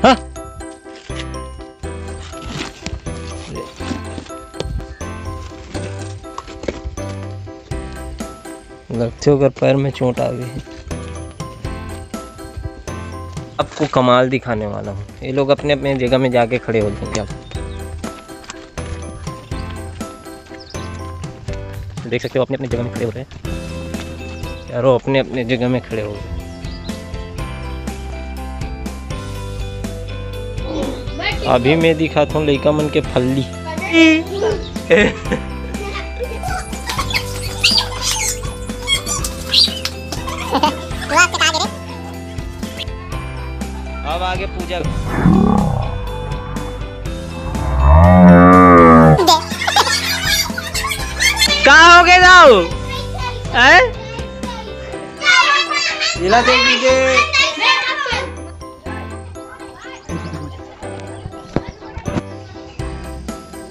हाँ लगते हो अगर पैर में चोट आ गई। आपको कमाल दिखाने वाला हूँ। ये लोग अपने अपने जगह में जाके खड़े हो जाएंगे। आप देख सकते हो अपने अपने जगह में खड़े हो रहे हैं यारो, अपने अपने जगह में खड़े हो गए। अभी मैं दिखाता हूँ लड़का मन के फल्ली। अब आगे पूजा कहाँ हो गए जाओ जिला देवी के।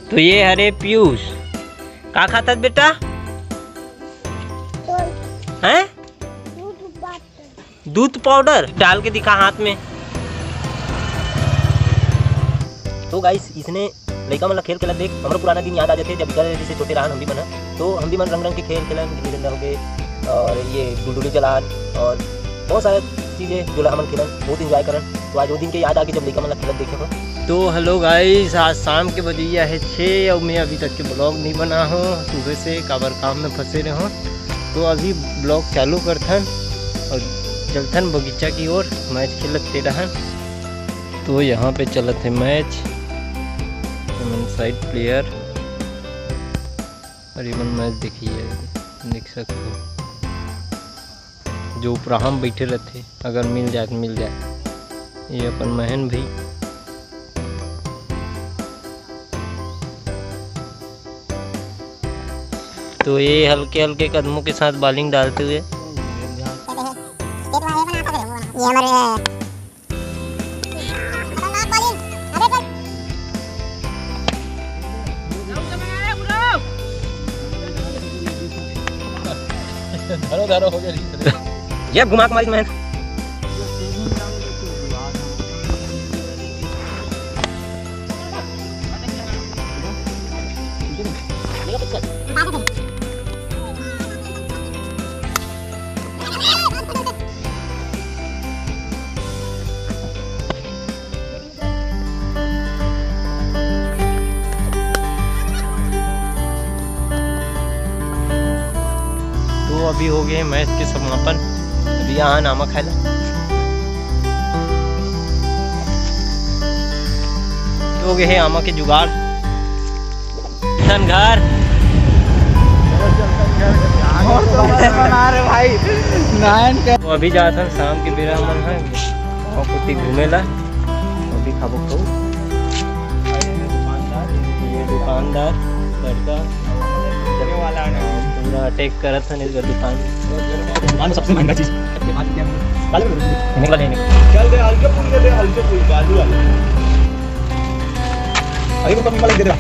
तो ये हरे पीयूष क्या खाता बेटा है? दूध पाउडर डाल के दिखा हाथ में। तो गाइस इसने लड़का मतलब खेल खेला देख हमारा पुराना दिन याद आ जाते जब जैसे छोटे रहा हम भी बना। तो हम भी मन रंग रंग के खेल खेला गिल्ली डंडा हो गए और ये गुडुली जलान और बहुत सारे चीज़ें जो हम खेलन बहुत इंजॉय करन। तो आज वो दिन के याद आ गए जब लड़का मतलब खेलत देखे हो। तो हेलो गाइस, आज शाम के बजैया है 6 और मैं अभी तक के ब्लॉग नहीं बना हूँ सुबह से काबर काम में फंसे रहे हूँ। तो अभी ब्लॉग चालू करथन और चलथन बगीचा की ओर मैच खेलते रहन। तो यहाँ पे चलत है मैच साइड प्लेयर करीबन मैच देखिए देख सकते हो जो ऊपर हम बैठे रहते अगर मिल जाए तो मिल जाए। ये अपन महन भाई तो ये हल्के हल्के कदमों के साथ बॉलिंग डालते हुए धारो हो गया ये घुमा के मारी मैं। तो अभी हो गए मैच के समापन। अभी यहाँ नामा खाला हो गए है आमा के जुगाड़ घर भाई। तो अभी जाता शाम के बेरा मन है और कुत्ती घूमेला अभी खाबो खाऊ। ये दुकानदार लड़का वाला पूरा अटैक करत है इस दुकान में सबसे महंगा चीज चल दे हल्के फूल बाजू वाले अभी तो कमी दे दे।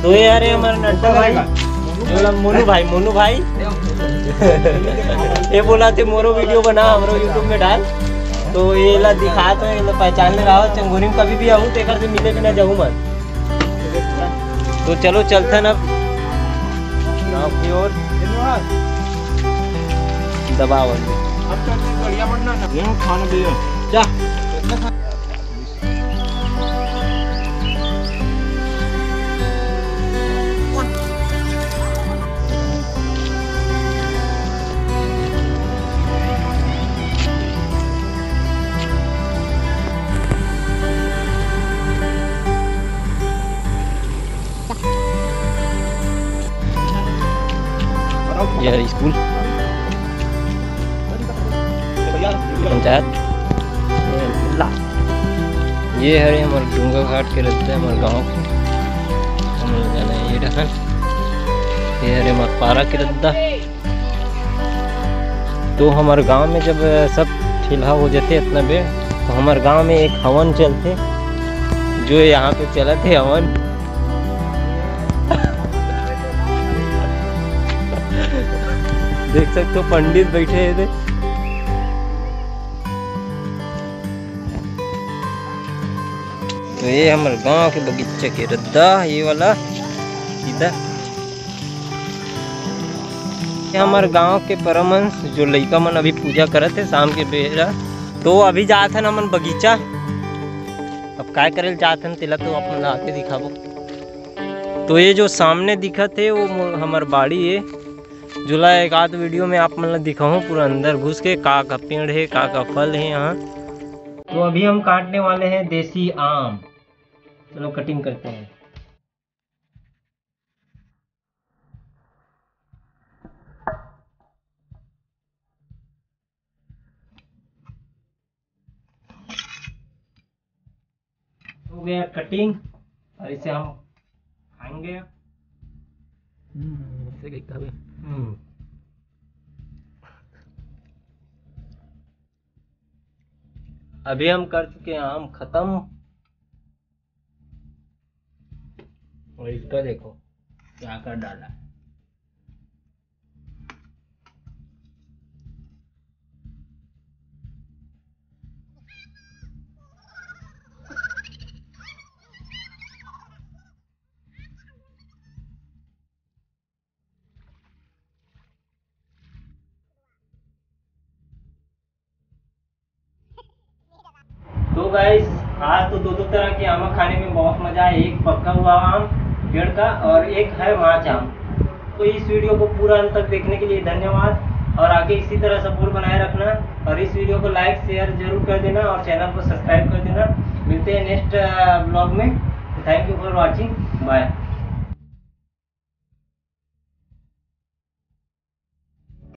तो यार हमारे नड्डा भाई बोला मोनू भाई ये बोला थे मोरो वीडियो बना हमरो यूट्यूब में डाल। तो ये ला दिखा तो ये पहचान ले रहा चंगोरी में कभी भी आऊँ तो एक से मिले बिना जाऊँ मत। तो चलो चलते न गाँव की ओर दबाव बढ़िया खाना दिया यह स्कूल पंचायत ये है हमारे डूंगा घाट के रहते हैं हमारे गाँव के हम लोग जाना है। ये रहन ये है हमारे पारा के रद्दा। तो हमारे गांव में जब सब ठिला हो जाते इतना बे तो हमारे गांव में एक हवन चलते जो यहाँ पे चला थे हवन। देख सकते हो पंडित बैठे थे तो ये हमारे गांव के बगीचे के रद्दा ये वाला सीधा हमारे गांव के परमहंस जो लइका मन अभी पूजा करत है शाम के बेरा। तो अभी जात हन हमन बगीचा, अब काय करे जात हन तेला तो अपन आके दिखाबो। तो ये जो सामने दिखत है वो हमार बाड़ी है, जुला एक आध वीडियो में आप मतलब दिखाऊँ पूरा अंदर घुस के का पेड़ है का फल है यहाँ। तो अभी हम काटने वाले हैं देसी आम, चलो कटिंग करते हैं। हो गया कटिंग और इसे हम खाएंगे। अभी हम कर चुके हैं आम खत्म, और इसका देखो क्या कर डाला। तो गाइस आज तो दो तरह के आम खाने में बहुत मजा है, एक पका हुआ आम पेड़ का और एक है माच आम। तो इस वीडियो को पूरा अंत तक देखने के लिए धन्यवाद, और आगे इसी तरह सपोर्ट बनाए रखना, और इस वीडियो को लाइक शेयर जरूर कर देना और चैनल को सब्सक्राइब कर देना। मिलते हैं नेक्स्ट ब्लॉग में। Thank you for watching, bye.